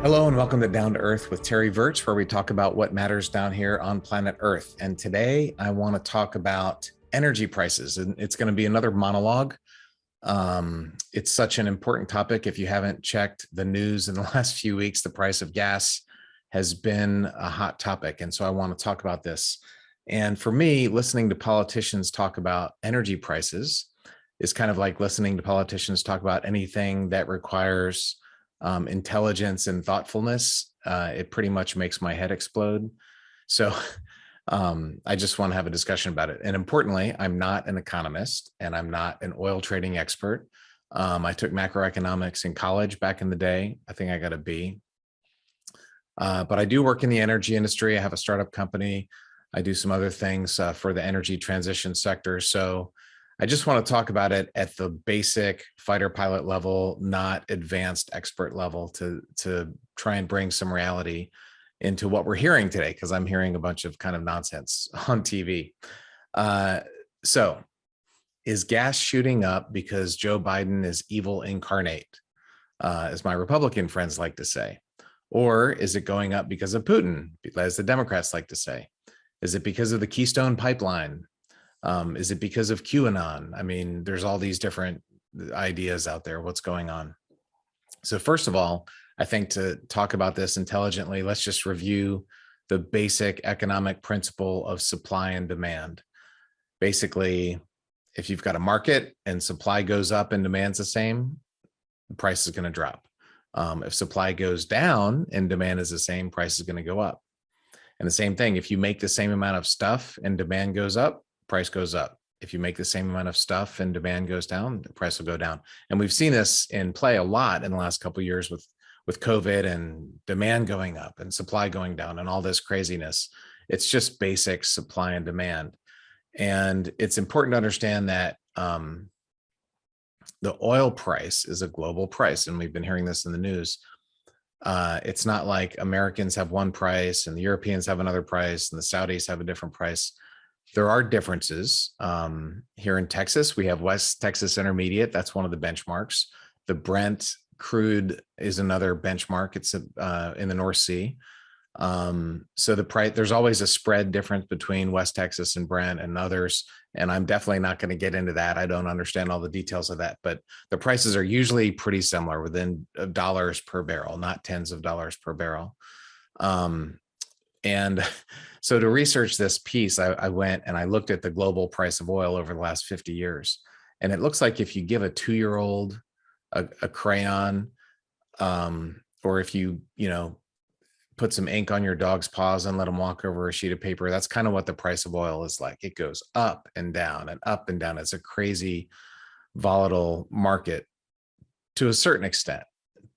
Hello and welcome to Down to Earth with Terry Virch, where we talk about what matters down here on planet Earth. And today I want to talk about energy prices, and it's going to be another monologue. It's such an important topic. If you haven't checked the news in the last few weeks, the price of gas has been a hot topic. And so I want to talk about this. And for me, listening to politicians talk about energy prices is kind of like listening to politicians talk about anything that requires intelligence and thoughtfulness. It pretty much makes my head explode. So I just want to have a discussion about it. And importantly, I'm not an economist and I'm not an oil trading expert. I took macroeconomics in college back in the day. I think I got a B. But I do work in the energy industry. I have a startup company. I do some other things for the energy transition sector. So I just want to talk about it at the basic fighter pilot level, not advanced expert level, to try and bring some reality into what we're hearing today, because I'm hearing a bunch of kind of nonsense on TV. So is gas shooting up because Joe Biden is evil incarnate, as my Republican friends like to say? Or is it going up because of Putin, as the Democrats like to say? Is it because of the Keystone pipeline? Is it because of QAnon? I mean, there's all these different ideas out there. What's going on? So first of all, I think to talk about this intelligently, let's just review the basic economic principle of supply and demand. Basically, if you've got a market and supply goes up and demand's the same, the price is going to drop. If supply goes down and demand is the same, price is going to go up. And the same thing, if you make the same amount of stuff and demand goes up, price goes up. If you make the same amount of stuff and demand goes down, the price will go down. And we've seen this in play a lot in the last couple of years with COVID and demand going up and supply going down and all this craziness. It's just basic supply and demand. And it's important to understand that the oil price is a global price. And we've been hearing this in the news. It's not like Americans have one price and the Europeans have another price and the Saudis have a different price. There are differences. Here in Texas, we have West Texas Intermediate. That's one of the benchmarks. The Brent crude is another benchmark. It's in the North Sea. So the price, there's always a spread difference between West Texas and Brent and others. And I'm definitely not going to get into that. I don't understand all the details of that, but the prices are usually pretty similar, within dollars per barrel, not tens of dollars per barrel. And so to research this piece, I went and I looked at the global price of oil over the last 50 years. And it looks like if you give a 2-year-old a crayon, or if you put some ink on your dog's paws and let them walk over a sheet of paper, that's kind of what the price of oil is like. It goes up and down and up and down. It's a crazy, volatile market to a certain extent,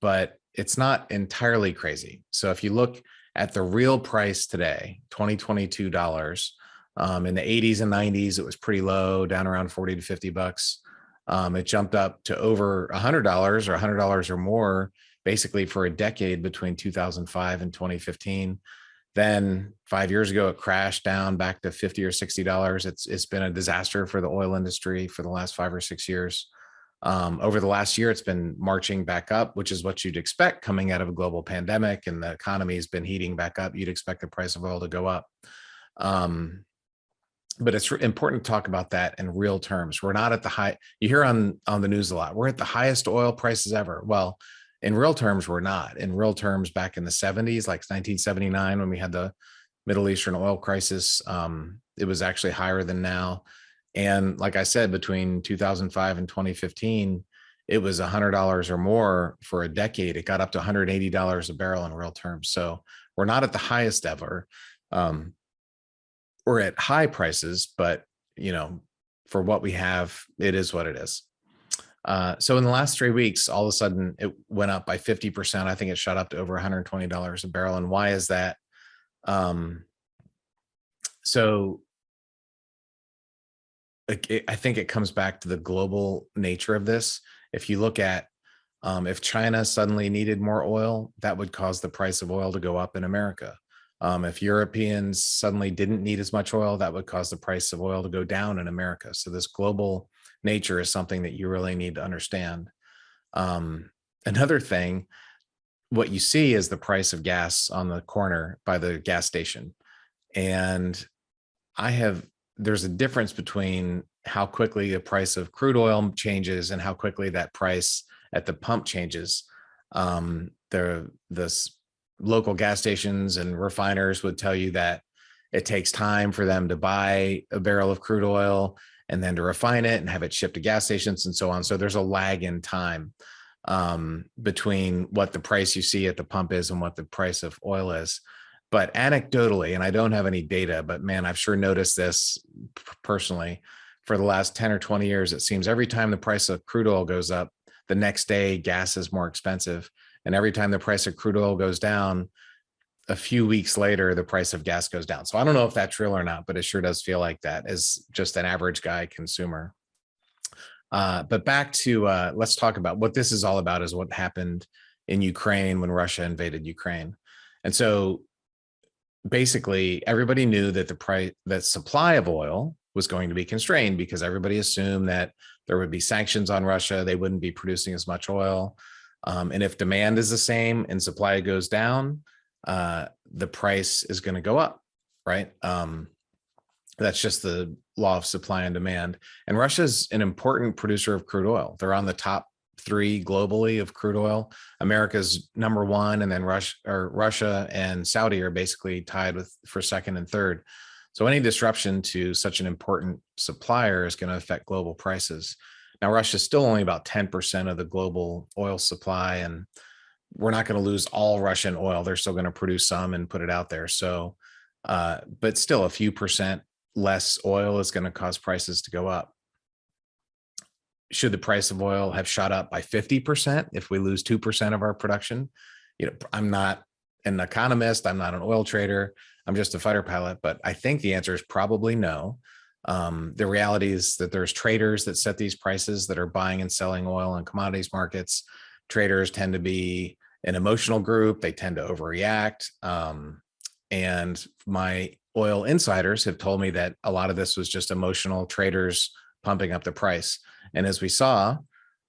but it's not entirely crazy. So if you look at the real price today, 2022 dollars, in the 80s and 90s, it was pretty low, down around 40 to 50 bucks. It jumped up to over $100 or $100 or more, basically for a decade between 2005 and 2015. Then 5 years ago, it crashed down back to 50 or $60. It's been a disaster for the oil industry for the last 5 or 6 years. Over the last year, it's been marching back up, which is what you'd expect coming out of a global pandemic, and the economy has been heating back up. You'd expect the price of oil to go up. But it's important to talk about that in real terms. We're not at the high, you hear on the news a lot, we're at the highest oil prices ever. Well, in real terms, we're not. In real terms, back in the 70s, like 1979, when we had the Middle Eastern oil crisis, it was actually higher than now. And like I said, between 2005 and 2015, it was $100 or more for a decade. It got up to $180 a barrel in real terms. So we're not at the highest ever. We're at high prices, but for what we have, it is what it is. So in the last 3 weeks, all of a sudden it went up by 50%. I think it shot up to over $120 a barrel. And why is that? So I think it comes back to the global nature of this. If you look at if China suddenly needed more oil, that would cause the price of oil to go up in America. If Europeans suddenly didn't need as much oil, that would cause the price of oil to go down in America. So this global nature is something that you really need to understand. Another thing, what you see is the price of gas on the corner by the gas station. And there's a difference between how quickly the price of crude oil changes and how quickly that price at the pump changes. The local gas stations and refiners would tell you that it takes time for them to buy a barrel of crude oil and then to refine it and have it shipped to gas stations and so on. So there's a lag in time between what the price you see at the pump is and what the price of oil is. But anecdotally, and I don't have any data, but man, I've sure noticed this personally for the last 10 or 20 years. It seems every time the price of crude oil goes up, the next day gas is more expensive. And every time the price of crude oil goes down, a few weeks later, the price of gas goes down. So I don't know if that's real or not, but it sure does feel like that as just an average guy consumer. But back to, let's talk about what this is all about, is what happened in Ukraine when Russia invaded Ukraine. And so basically everybody knew that that supply of oil was going to be constrained because everybody assumed that there would be sanctions on Russia. They wouldn't be producing as much oil. And if demand is the same and supply goes down, the price is going to go up, right? That's just the law of supply and demand. And Russia's an important producer of crude oil. They're on the top 3 globally of crude oil. America's number 1, and then Russia and Saudi are basically tied for second and third. So any disruption to such an important supplier is going to affect global prices. Now, Russia's still only about 10% of the global oil supply, and we're not going to lose all Russian oil. They're still going to produce some and put it out there. So, but still a few percent less oil is going to cause prices to go up. Should the price of oil have shot up by 50% if we lose 2% of our production? I'm not an economist. I'm not an oil trader. I'm just a fighter pilot, but I think the answer is probably no. The reality is that there's traders that set these prices that are buying and selling oil in commodities markets. Traders tend to be an emotional group. They tend to overreact. And my oil insiders have told me that a lot of this was just emotional traders pumping up the price. And as we saw,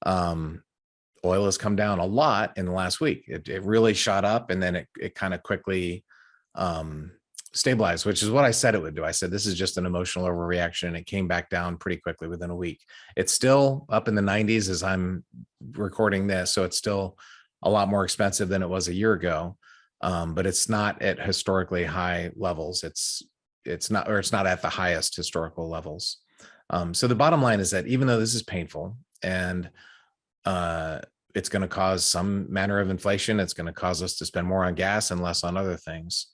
oil has come down a lot in the last week. It really shot up, and then it kind of quickly stabilized, which is what I said it would do. I said, this is just an emotional overreaction. And it came back down pretty quickly within a week. It's still up in the 90s as I'm recording this. So it's still a lot more expensive than it was a year ago. But it's not at historically high levels. It's not at the highest historical levels. So the bottom line is that even though this is painful and it's going to cause some manner of inflation, it's going to cause us to spend more on gas and less on other things.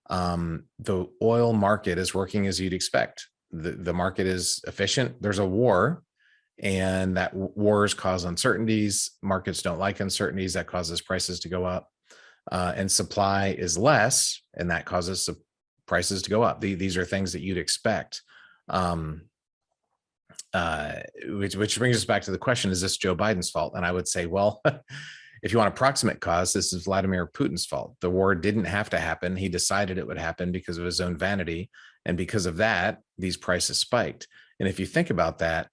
The oil market is working as you'd expect. The market is efficient. There's a war, and that wars cause uncertainties. Markets don't like uncertainties. That causes prices to go up. And supply is less, and that causes prices to go up. These are things that you'd expect. Which brings us back to the question, is this Joe Biden's fault? And I would say, well, if you want approximate cause, this is Vladimir Putin's fault. The war didn't have to happen. He decided it would happen because of his own vanity. And because of that, these prices spiked. And if you think about that,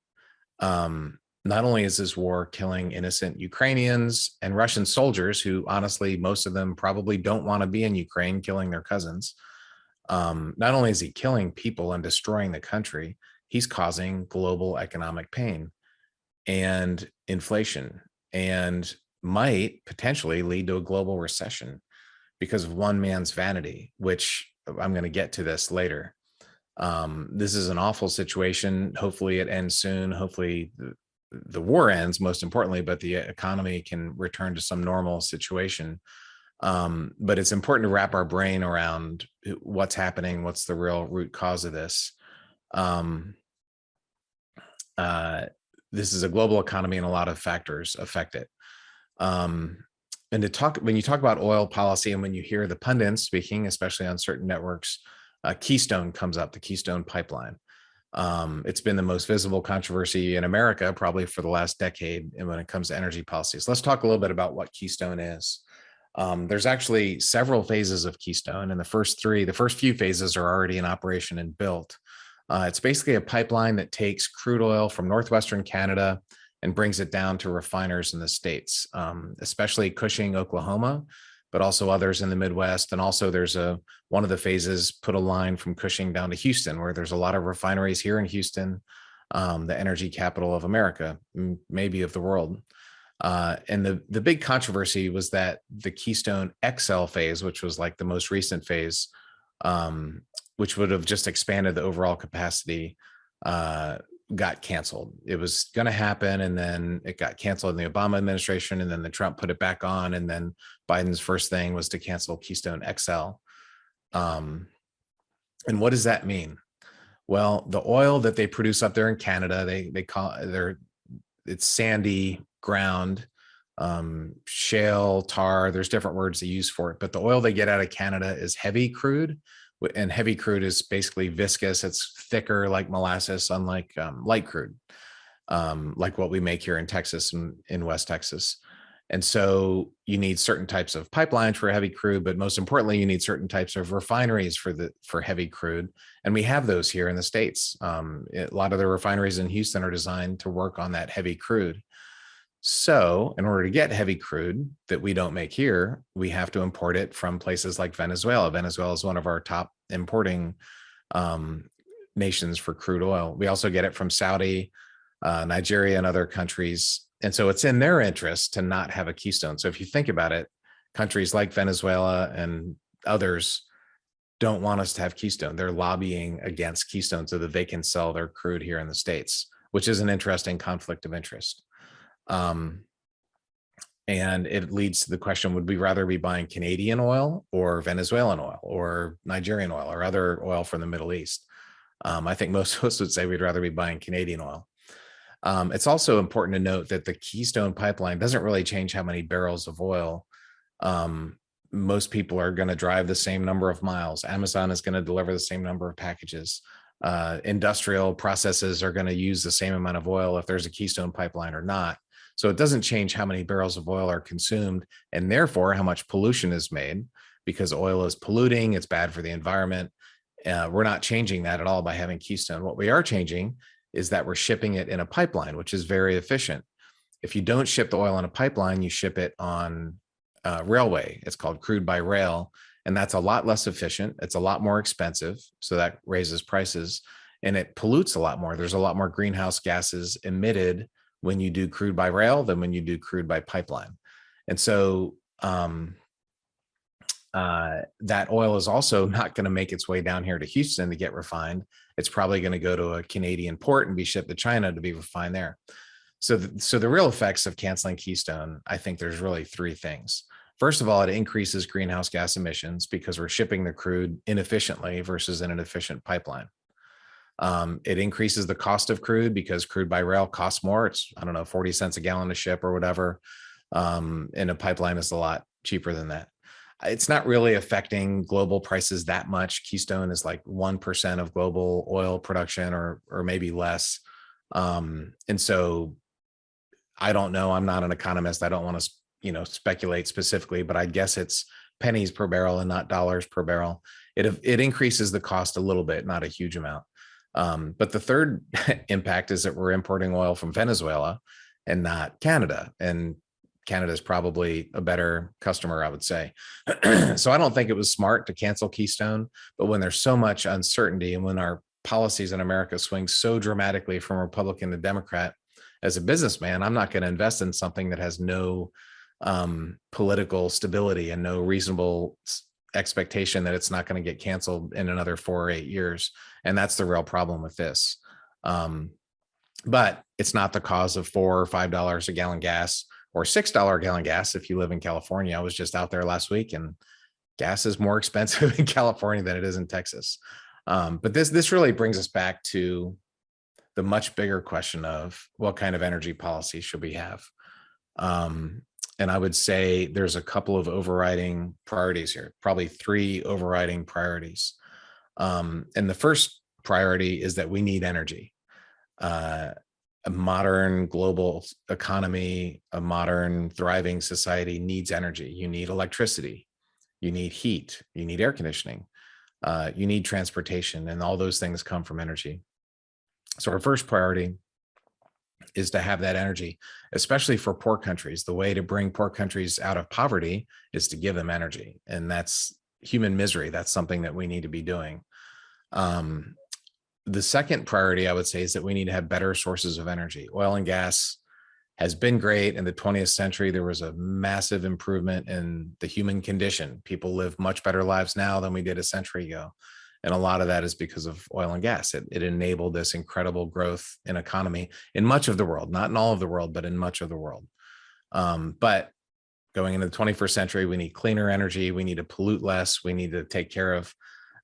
not only is this war killing innocent Ukrainians and Russian soldiers who, honestly, most of them probably don't want to be in Ukraine killing their cousins. Not only is he killing people and destroying the country, he's causing global economic pain and inflation, and might potentially lead to a global recession because of one man's vanity, which I'm going to get to this later. This is an awful situation. Hopefully it ends soon. Hopefully the war ends, most importantly, but the economy can return to some normal situation. But it's important to wrap our brain around what's happening, what's the real root cause of this. This is a global economy, and a lot of factors affect it. And when you talk about oil policy, and when you hear the pundits speaking, especially on certain networks, Keystone comes up, the Keystone pipeline. It's been the most visible controversy in America probably for the last decade, and when it comes to energy policy. So let's talk a little bit about what Keystone is. There's actually several phases of Keystone, and the first few phases are already in operation and built. It's basically a pipeline that takes crude oil from northwestern Canada and brings it down to refiners in the States, especially Cushing, Oklahoma, but also others in the Midwest. And also there's one of the phases put a line from Cushing down to Houston, where there's a lot of refineries here in Houston, the energy capital of America, maybe of the world. And the big controversy was that the Keystone XL phase, which was like the most recent phase, which would have just expanded the overall capacity, got canceled. It was going to happen, and then it got canceled in the Obama administration, and then the Trump put it back on, and then Biden's first thing was to cancel Keystone XL. And what does that mean? Well, the oil that they produce up there in Canada, they call it's sandy ground, shale, tar. There's different words they use for it, but the oil they get out of Canada is heavy crude, and heavy crude is basically viscous. It's thicker like molasses, unlike light crude, like what we make here in Texas and in West Texas. And so you need certain types of pipelines for heavy crude, but most importantly, you need certain types of refineries for heavy crude. And we have those here in the States. A lot of the refineries in Houston are designed to work on that heavy crude. So in order to get heavy crude that we don't make here, we have to import it from places like Venezuela. Venezuela is one of our top importing nations for crude oil. We also get it from Saudi, Nigeria, and other countries. And so it's in their interest to not have a Keystone. So if you think about it, countries like Venezuela and others don't want us to have Keystone. They're lobbying against Keystone so that they can sell their crude here in the States, which is an interesting conflict of interest. And it leads to the question, would we rather be buying Canadian oil or Venezuelan oil or Nigerian oil or other oil from the Middle East? I think most of us would say we'd rather be buying Canadian oil. It's also important to note that the Keystone pipeline doesn't really change how many barrels of oil. Most people are going to drive the same number of miles. Amazon is going to deliver the same number of packages. Industrial processes are going to use the same amount of oil if there's a Keystone pipeline or not. So it doesn't change how many barrels of oil are consumed, and therefore how much pollution is made, because oil is polluting, it's bad for the environment. We're not changing that at all by having Keystone. What we are changing is that we're shipping it in a pipeline, which is very efficient. If you don't ship the oil in a pipeline, you ship it on railway. It's called crude by rail, and that's a lot less efficient. It's a lot more expensive, so that raises prices, and it pollutes a lot more. There's a lot more greenhouse gases emitted when you do crude by rail than when you do crude by pipeline. And so that oil is also not going to make its way down here to Houston to get refined. It's probably going to go to a Canadian port and be shipped to China to be refined there. So the real effects of canceling Keystone, I think there's really three things. First of all, it increases greenhouse gas emissions because we're shipping the crude inefficiently versus in an efficient pipeline. It increases the cost of crude because crude by rail costs more. It's, I don't know, 40 cents a gallon to ship or whatever. And a pipeline is a lot cheaper than that. It's not really affecting global prices that much. Keystone is like 1% of global oil production or maybe less. And so I don't know. I'm not an economist. I don't want to, speculate specifically, but I guess it's pennies per barrel and not dollars per barrel. It increases the cost a little bit, not a huge amount. But the third impact is that we're importing oil from Venezuela and not Canada. And Canada is probably a better customer, I would say. So I don't think it was smart to cancel Keystone. But when there's so much uncertainty and when our policies in America swing so dramatically from Republican to Democrat, as a businessman, I'm not going to invest in something that has no political stability and no reasonable expectation that it's not going to get canceled in another 4 or 8 years. And that's the real problem with this. But it's not the cause of $4 or $5 a gallon gas or $6 a gallon gas if you live in California. I was just out there last week and gas is more expensive in California than it is in Texas. But this really brings us back to the much bigger question of what kind of energy policy should we have? And I would say there's a couple of overriding priorities here, probably 3 overriding priorities. And the first priority is that we need energy. A modern global economy, a modern thriving society needs energy. You need electricity, you need heat, you need air conditioning, you need transportation, and all those things come from energy. So our first priority is to have that energy, especially for poor countries. The way to bring poor countries out of poverty is to give them energy. And that's human misery. That's something that we need to be doing. The second priority, I would say, is that we need to have better sources of energy. Oil and gas has been great. In the 20th century, there was a massive improvement in the human condition. People live much better lives now than we did a century ago. And a lot of that is because of oil and gas. It enabled this incredible growth in economy in much of the world, not in all of the world, but in much of the world. But going into the 21st century, we need cleaner energy. We need to pollute less. We need to take care of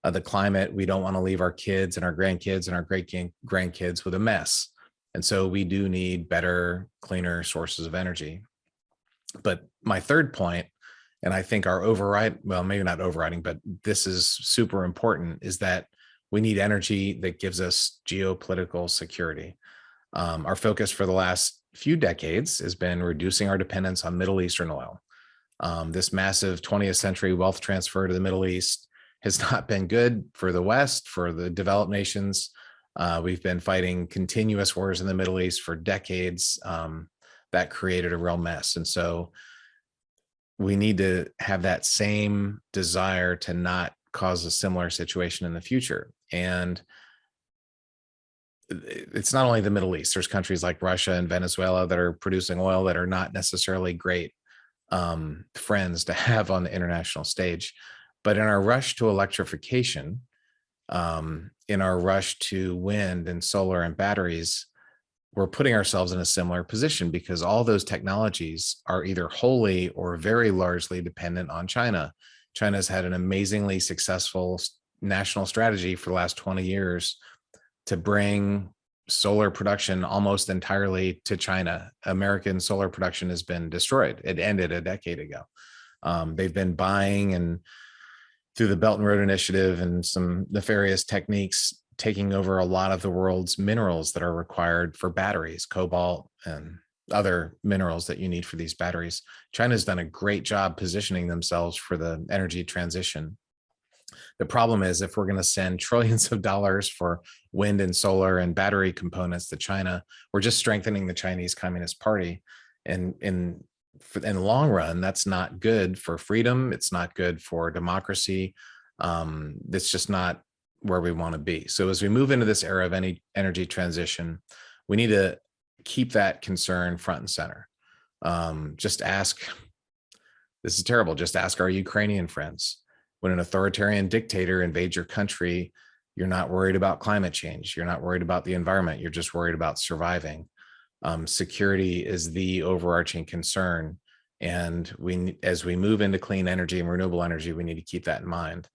the climate. We don't want to leave our kids and our grandkids and our great grandkids with a mess. And so we do need better, cleaner sources of energy. But my third point, and I think our well, maybe not overriding, but this is super important, is that we need energy that gives us geopolitical security. Our focus for the last few decades has been reducing our dependence on Middle Eastern oil. This massive 20th century wealth transfer to the Middle East has not been good for the West, for the developed nations. We've been fighting continuous wars in the Middle East for decades. That created a real mess. And so we need to have that same desire to not cause a similar situation in the future. And it's not only the Middle East. There's countries like Russia and Venezuela that are producing oil that are not necessarily great friends to have on the international stage. But in our rush to electrification, in our rush to wind and solar and batteries, we're putting ourselves in a similar position because all those technologies are either wholly or very largely dependent on China. China's had an amazingly successful national strategy for the last 20 years to bring solar production almost entirely to China. American solar production has been destroyed. It ended a decade ago. They've been buying, and through the Belt and Road Initiative and some nefarious techniques, taking over a lot of the world's minerals that are required for batteries, cobalt and other minerals that you need for these batteries. China's done a great job positioning themselves for the energy transition. The problem is, if we're going to send trillions of dollars for wind and solar and battery components to China, we're just strengthening the Chinese Communist Party. And in the long run, that's not good for freedom. It's not good for democracy. It's just not where we want to be. So as we move into this era of any energy transition, we need to keep that concern front and center. Just ask, this is terrible, just ask our Ukrainian friends. When an authoritarian dictator invades your country, you're not worried about climate change. You're not worried about the environment. You're just worried about surviving. Security is the overarching concern. And as we move into clean energy and renewable energy, we need to keep that in mind.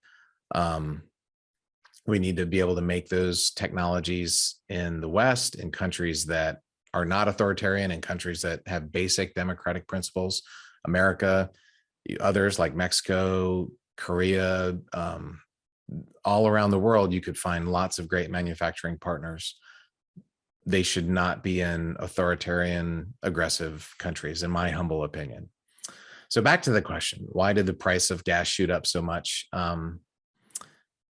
We need to be able to make those technologies in the West, in countries that are not authoritarian, in countries that have basic democratic principles. America, others like Mexico, Korea, all around the world, you could find lots of great manufacturing partners. They should not be in authoritarian, aggressive countries, in my humble opinion. So back to the question, why did the price of gas shoot up so much?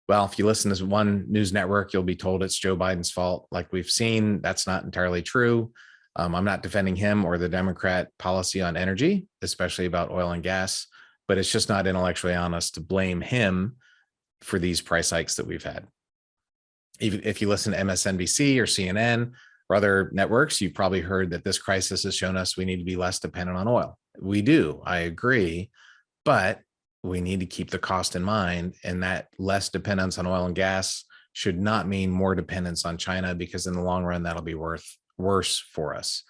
Well, if you listen to one news network, you'll be told it's Joe Biden's fault. Like we've seen, that's not entirely true. I'm not defending him or the Democrat policy on energy, especially about oil and gas, but it's just not intellectually honest to blame him for these price hikes that we've had. Even if you listen to MSNBC or CNN or other networks, you've probably heard that this crisis has shown us we need to be less dependent on oil. We do, I agree, but we need to keep the cost in mind, and that less dependence on oil and gas should not mean more dependence on China, because in the long run, that'll be worse for us.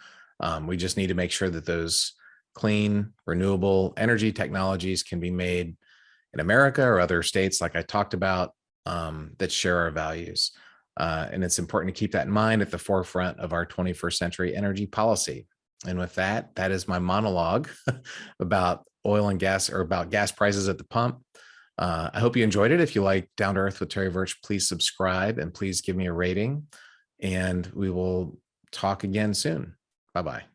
We just need to make sure that those clean, renewable energy technologies can be made in America or other states, like I talked about, that share our values. And it's important to keep that in mind at the forefront of our 21st century energy policy. And with that, that is my monologue about oil and gas, or about gas prices at the pump. I hope you enjoyed it. If you like Down to Earth with Terry Virch, please subscribe and please give me a rating, and we will talk again soon. Bye-bye.